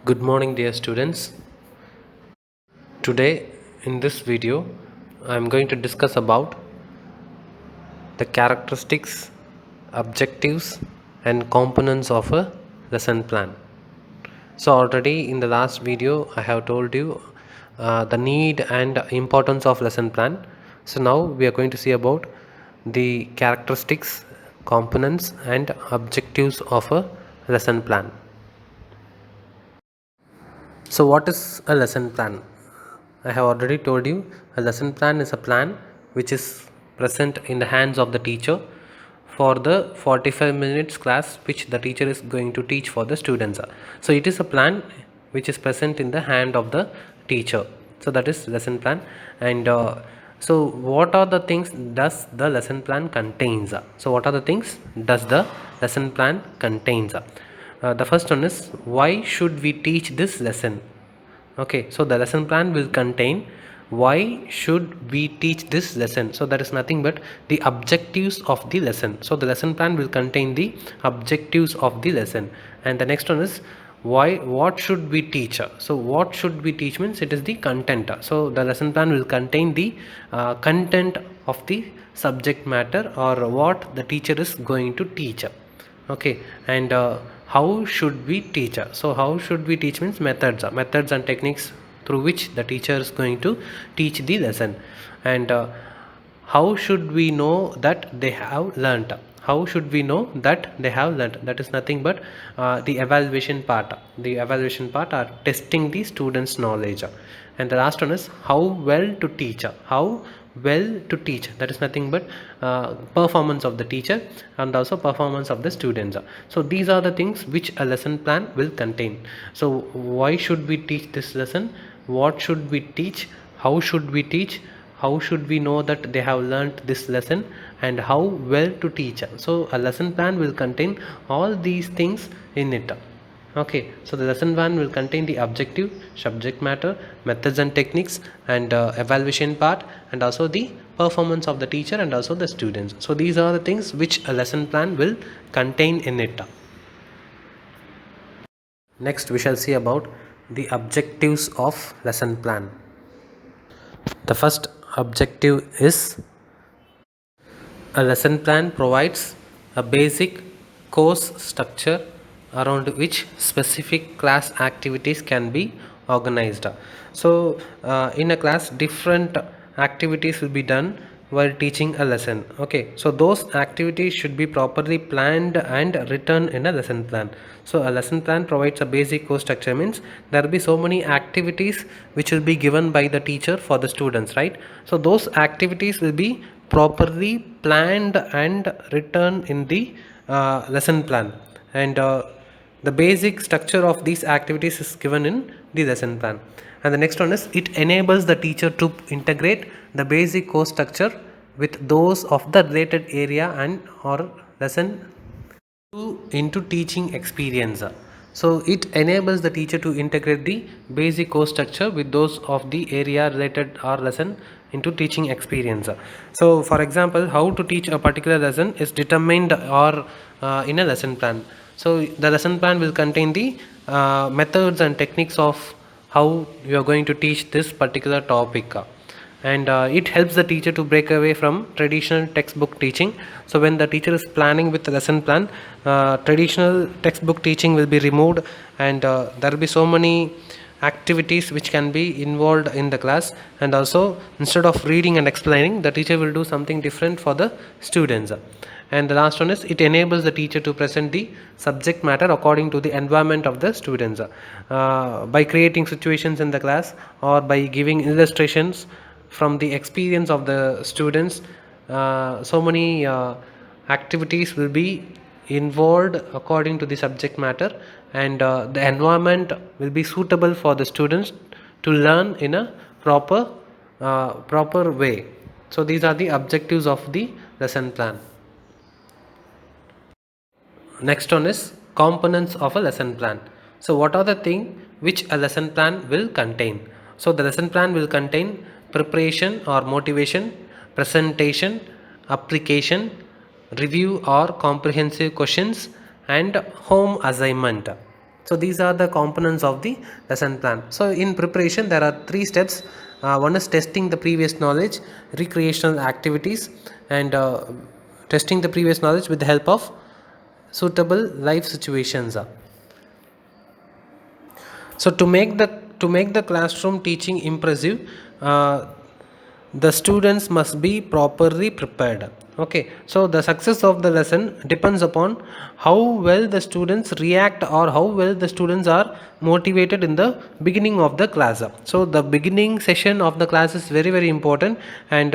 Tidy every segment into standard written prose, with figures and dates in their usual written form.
Good morning, dear students. Today in this video I am going to discuss about the characteristics, objectives and components of a lesson plan. So already in the last video I have told you the need and importance of lesson plan. So now we are going to see about the characteristics, components and objectives of a lesson plan. So what is a lesson plan? I have already told you a lesson plan is a plan which is present in the hands of the teacher for the 45 minutes class which the teacher is going to teach for the students. So it is a plan which is present in the hand of the teacher. So that is lesson plan. And so what are the things does the lesson plan contains? So what are the things does the lesson plan contains? The first one is, why should we teach this lesson? Okay, so the lesson plan will contain why should we teach this lesson. So that is nothing but the objectives of the lesson. So the lesson plan will contain the objectives of the lesson. And the next one is, what should we teach. So what should we teach means it is the content. So the lesson plan will contain the content of the subject matter, or what the teacher is going to teach. Okay, and how should we teach? So how should we teach means methods and techniques through which the teacher is going to teach the lesson. And how should we know that they have learnt? How should we know that they have learnt? That is nothing but the evaluation part. The evaluation part are testing the students' knowledge. And the last one is, how well to teach. How well to teach, that is nothing but performance of the teacher and also performance of the students. So these are the things which a lesson plan will contain. So why should we teach this lesson, what should we teach, how should we teach, how should we know that they have learnt this lesson, and how well to teach. So a lesson plan will contain all these things in it. Okay, so the lesson plan will contain the objective, subject matter, methods and techniques, and evaluation part, and also the performance of the teacher and also the students. So these are the things which a lesson plan will contain in it. Next we shall see about the objectives of lesson plan. The first objective is, a lesson plan provides a basic course structure around which specific class activities can be organized. So in a class different activities will be done while teaching a lesson. Okay, so those activities should be properly planned and written in a lesson plan. So a lesson plan provides a basic course structure means there will be so many activities which will be given by the teacher for the students, right? So those activities will be properly planned and written in the lesson plan. And the basic structure of these activities is given in the lesson plan. And the next one is, it enables the teacher to integrate the basic course structure with those of the related area and or lesson into teaching experience. So it enables the teacher to integrate the basic course structure with those of the area related or lesson into teaching experience. So for example, how to teach a particular lesson is determined or in a lesson plan. So the lesson plan will contain the methods and techniques of how you are going to teach this particular topic. And it helps the teacher to break away from traditional textbook teaching. So when the teacher is planning with the lesson plan, traditional textbook teaching will be removed, and there will be so many activities which can be involved in the class. And also, instead of reading and explaining, the teacher will do something different for the students. And the last one is, it enables the teacher to present the subject matter according to the environment of the students, by creating situations in the class or by giving illustrations from the experience of the students. So many activities will be involved according to the subject matter, and the environment will be suitable for the students to learn in a proper way. So these are the objectives of the lesson plan. Next one is components of a lesson plan. So what are the things which a lesson plan will contain? So the lesson plan will contain preparation or motivation, presentation, application, review or comprehensive questions, and home assignment. So these are the components of the lesson plan. So in preparation there are 3 steps. One is testing the previous knowledge, recreational activities, and testing the previous knowledge with the help of suitable life situations. So to make the classroom teaching impressive, uh, the students must be properly prepared. Okay, so the success of the lesson depends upon how well the students react or how well the students are motivated in the beginning of the class. So the beginning session of the class is very very important, and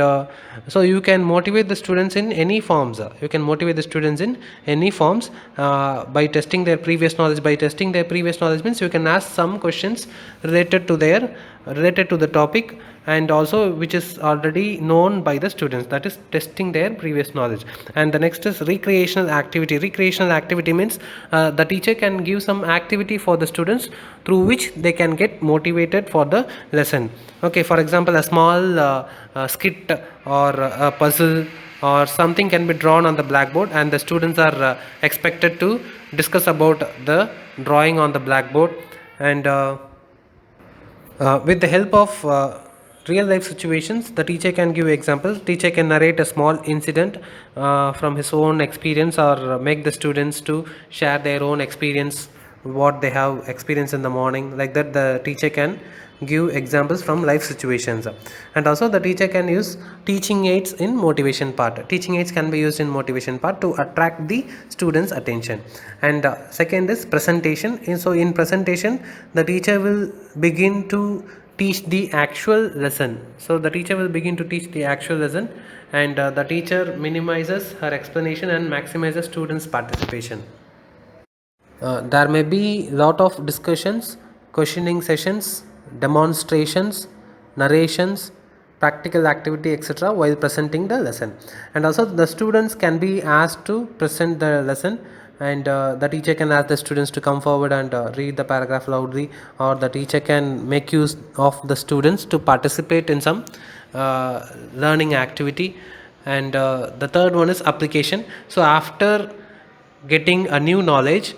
so you can motivate the students in any forms. You can motivate the students in any forms by testing their previous knowledge. By testing their previous knowledge means you can ask some questions related to the topic, and also which is already known by the students, that is testing their previous knowledge. And the next is recreational activity. Recreational activity means the teacher can give some activity for the students through which they can get motivated for the lesson. Okay, for example, a small skit or a puzzle or something can be drawn on the blackboard, and the students are expected to discuss about the drawing on the blackboard. And with the help of real life situations, the teacher can give examples. Teacher can narrate a small incident from his own experience, or make the students to share their own experience, what they have experienced in the morning. Like that, the teacher can give examples from life situations. And also the teacher can use teaching aids in motivation part. Teaching aids can be used in motivation part to attract the students attention. And second is presentation. And so in presentation, the teacher will begin to teach the actual lesson. So the teacher will begin to teach the actual lesson, and the teacher minimizes her explanation and maximizes students participation. There may be lot of discussions, questioning sessions, demonstrations, narrations, practical activity, etc. while presenting the lesson. And also the students can be asked to present the lesson, and the teacher can ask the students to come forward and read the paragraph loudly, or the teacher can make use of the students to participate in some learning activity. And the third one is application. So after getting a new knowledge,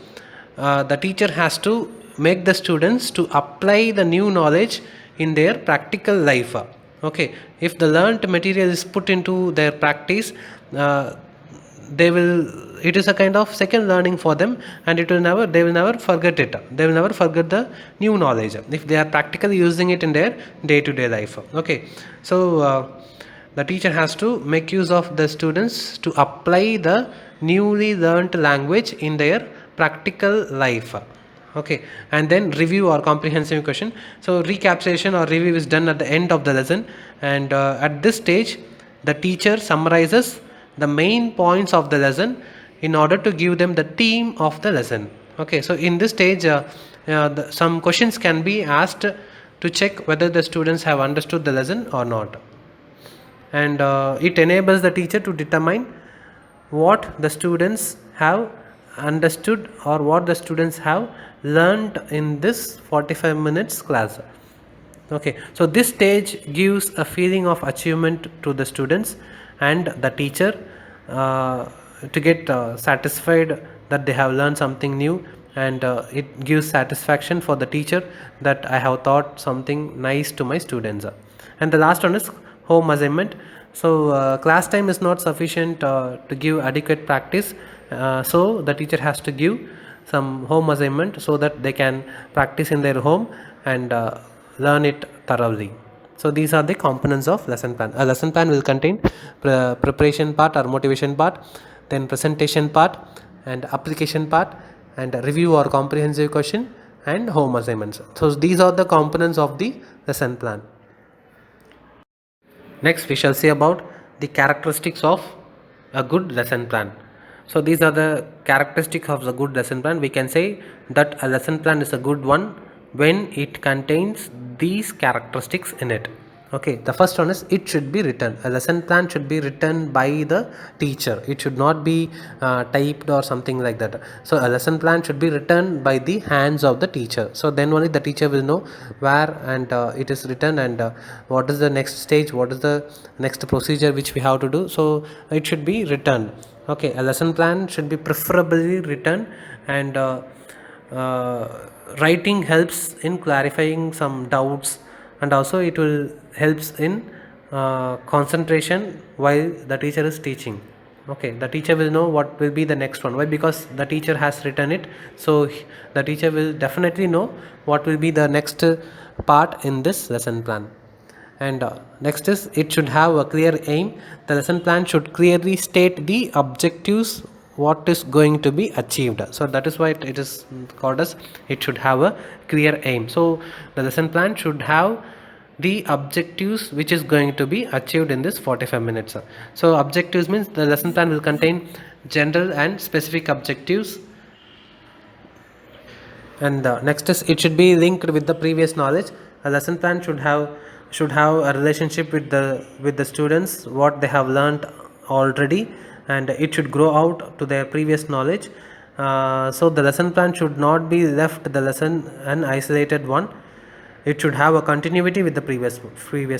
the teacher has to make the students to apply the new knowledge in their practical life. Okay, if the learnt material is put into their practice, they will it is a kind of second learning for them, and they will never forget it. They will never forget the new knowledge if they are practically using it in their day to day life. Okay, so the teacher has to make use of the students to apply the newly learnt language in their practical life. Okay, and then review or comprehensive question. So recapitulation or review is done at the end of the lesson, and at this stage the teacher summarizes the main points of the lesson in order to give them the theme of the lesson. Okay, so in this stage some questions can be asked to check whether the students have understood the lesson or not. And it enables the teacher to determine what the students have understood or what the students have learned in this 45 minutes class. Okay, so this stage gives a feeling of achievement to the students and the teacher, to get satisfied that they have learned something new, and it gives satisfaction for the teacher that I have taught something nice to my students. And the last one is home assignment. So class time is not sufficient to give adequate practice, so the teacher has to give some home assignment so that they can practice in their home and learn it thoroughly. So these are the components of lesson plan. A lesson plan will contain preparation part or motivation part, then presentation part and application part, and review or comprehensive question, and home assignments. So these are the components of the lesson plan. Next we shall see about the characteristics of a good lesson plan. So these are the characteristics of the good lesson plan. We can say that a lesson plan is a good one when it contains these characteristics in it. Okay, the first one is it should be written. A lesson plan should be written by the teacher. It should not be typed or something like that. So a lesson plan should be written by the hands of the teacher. So then only the teacher will know where and it is written, and what is the next stage, what is the next procedure which we have to do. So it should be written. Okay, a lesson plan should be preferably written, and writing helps in clarifying some doubts, and also it will helps in concentration while the teacher is teaching. Okay, the teacher will know what will be the next one. Why? Because the teacher has written it, so the teacher will definitely know what will be the next part in this lesson plan. And next is, it should have a clear aim. The lesson plan should clearly state the objectives, what is going to be achieved. So that is why it is called as, it should have a clear aim. So the lesson plan should have the objectives which is going to be achieved in this 45 minutes. So objectives means the lesson plan will contain general and specific objectives. And next is, it should be linked with the previous knowledge. A lesson plan should have a relationship with the students, what they have learned already, and it should grow out to their previous knowledge. So the lesson plan should not be left the lesson an isolated one. It should have a continuity with the previous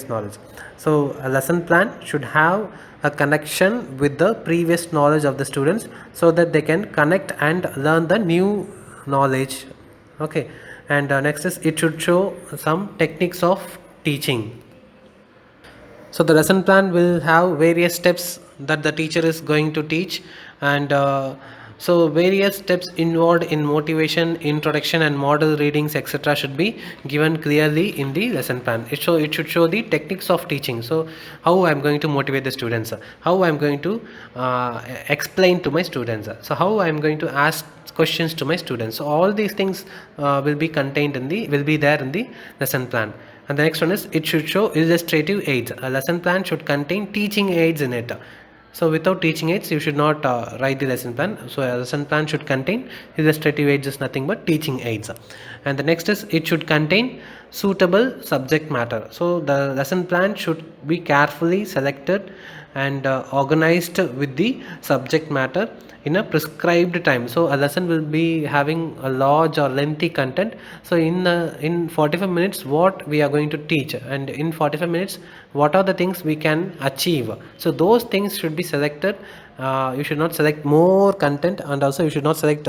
knowledge. So a lesson plan should have a connection with the previous knowledge of the students, so that they can connect and learn the new knowledge. Okay, and next is, it should show some techniques of teaching. So the lesson plan will have various steps that the teacher is going to teach, and so various steps involved in motivation, introduction, and model readings, etc., should be given clearly in the lesson plan. It should show the techniques of teaching. So how I am going to motivate the students, how I am going to explain to my students, so how I am going to ask questions to my students. So all these things will be there in the lesson plan. And the next one is, it should show illustrative aids. A lesson plan should contain teaching aids in it. So without teaching aids, you should not write the lesson plan. So a lesson plan should contain illustrative aids, is nothing but teaching aids. And the next is, it should contain suitable subject matter. So the lesson plan should be carefully selected and organized with the subject matter in a prescribed time. So a lesson will be having a large or lengthy content. So in 45 minutes, what we are going to teach, and in 45 minutes, what are the things we can achieve. So those things should be selected. You should not select more content, and also you should not select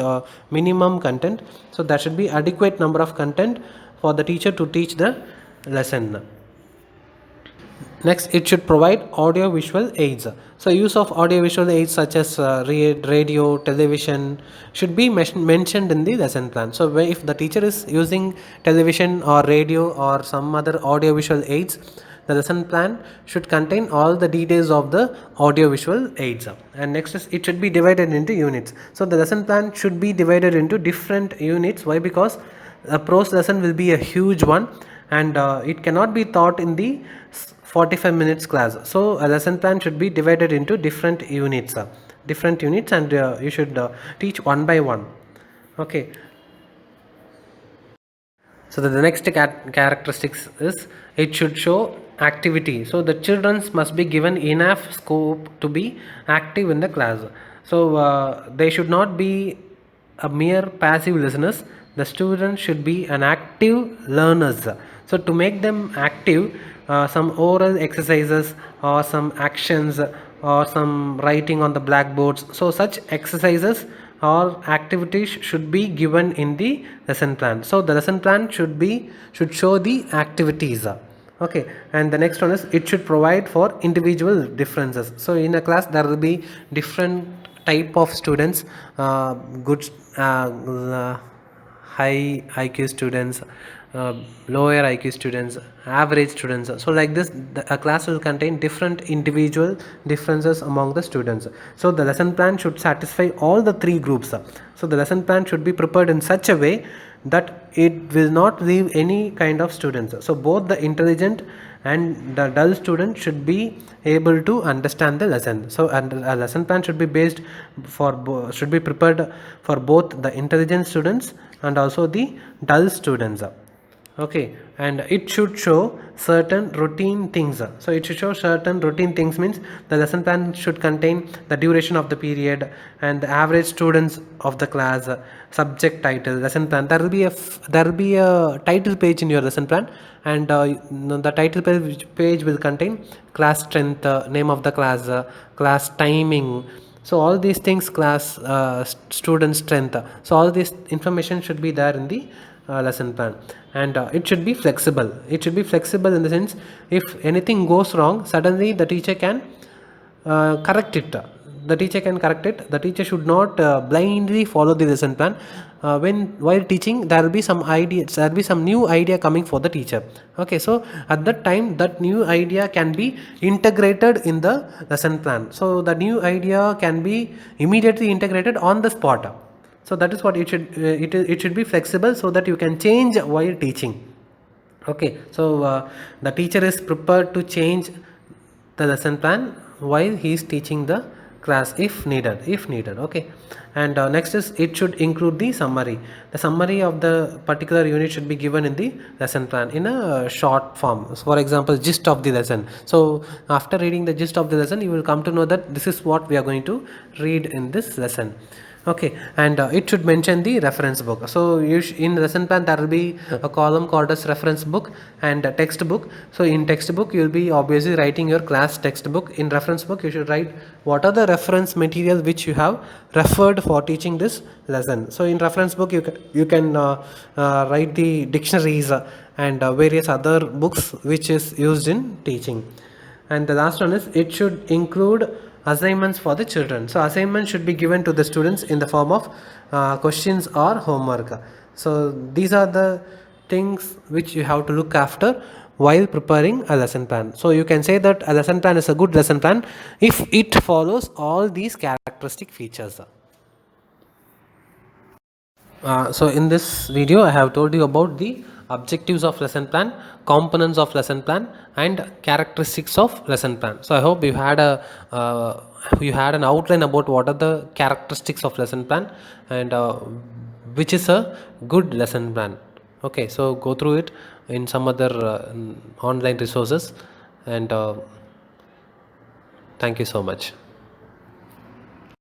minimum content. So there should be adequate number of content for the teacher to teach the lesson. Next, it should provide audio visual aids. So use of audio visual aids such as radio, television should be mentioned in the lesson plan. So if the teacher is using television or radio or some other audio visual aids, the lesson plan should contain all the details of the audio visual aids. And next is, it should be divided into units. So the lesson plan should be divided into different units. Why? Because a prose lesson will be a huge one, and it cannot be taught in the 45 minutes class. So a lesson plan should be divided into different units, and you should teach one by one. Okay. So the next characteristics is, it should show activity. So the children must be given enough scope to be active in the class. So they should not be a mere passive listeners. The students should be an active learners. So to make them active, some oral exercises or some actions or some writing on the blackboards, so such exercises or activities should be given in the lesson plan. So the lesson plan should show the activities. Okay, and the next one is, it should provide for individual differences. So in a class, there will be different type of students, good high IQ students, lower IQ students, average students. So like this, a class will contain different individual differences among the students. So the lesson plan should satisfy all the three groups. So the lesson plan should be prepared in such a way that it will not leave any kind of students. So both the intelligent and the dull student should be able to understand the lesson. So and a lesson plan should be based should be prepared for both the intelligent students and also the dull students. Okay, and it should show certain routine things. So it should show certain routine things means, the lesson plan should contain the duration of the period and the average students of the class, subject title, lesson plan. There will be a title page in your lesson plan, and the title page will contain class strength, name of the class, class timing, So all these things, class, student strength, so all this information should be there in the lesson plan. And it should be flexible. It should be flexible in the sense, if anything goes wrong, suddenly the teacher can correct it. The teacher can correct it. The teacher should not blindly follow the lesson plan. When while teaching, there will be some ideas, there will be some new idea coming for the teacher. Okay, so at that time, that new idea can be integrated in the lesson plan. So the new idea can be immediately integrated on the spot. So that is what it should. It should be flexible so that you can change while teaching. Okay, so the teacher is prepared to change the lesson plan while he is teaching the class if needed. Okay, and next is, it should include the summary. The summary of the particular unit should be given in the lesson plan in a short form. So for example, gist of the lesson. So after reading the gist of the lesson, you will come to know that this is what we are going to read in this lesson. Okay, and it should mention the reference book. So in lesson plan, there will be a column called as reference book and a textbook. So in textbook, you will be obviously writing your class textbook. In reference book, you should write what are the reference material which you have referred for teaching this lesson. So in reference book, you can write the dictionaries and various other books which is used in teaching. And the last one is, it should include assignments for the children. So assignments should be given to the students in the form of questions or homework. So these are the things which you have to look after while preparing a lesson plan. So you can say that a lesson plan is a good lesson plan if it follows all these characteristic features. So in this video, I have told you about the objectives of lesson plan, components of lesson plan, and characteristics of lesson plan. So I hope you had an outline about what are the characteristics of lesson plan and which is a good lesson plan. Okay, so go through it in some other online resources, and thank you so much.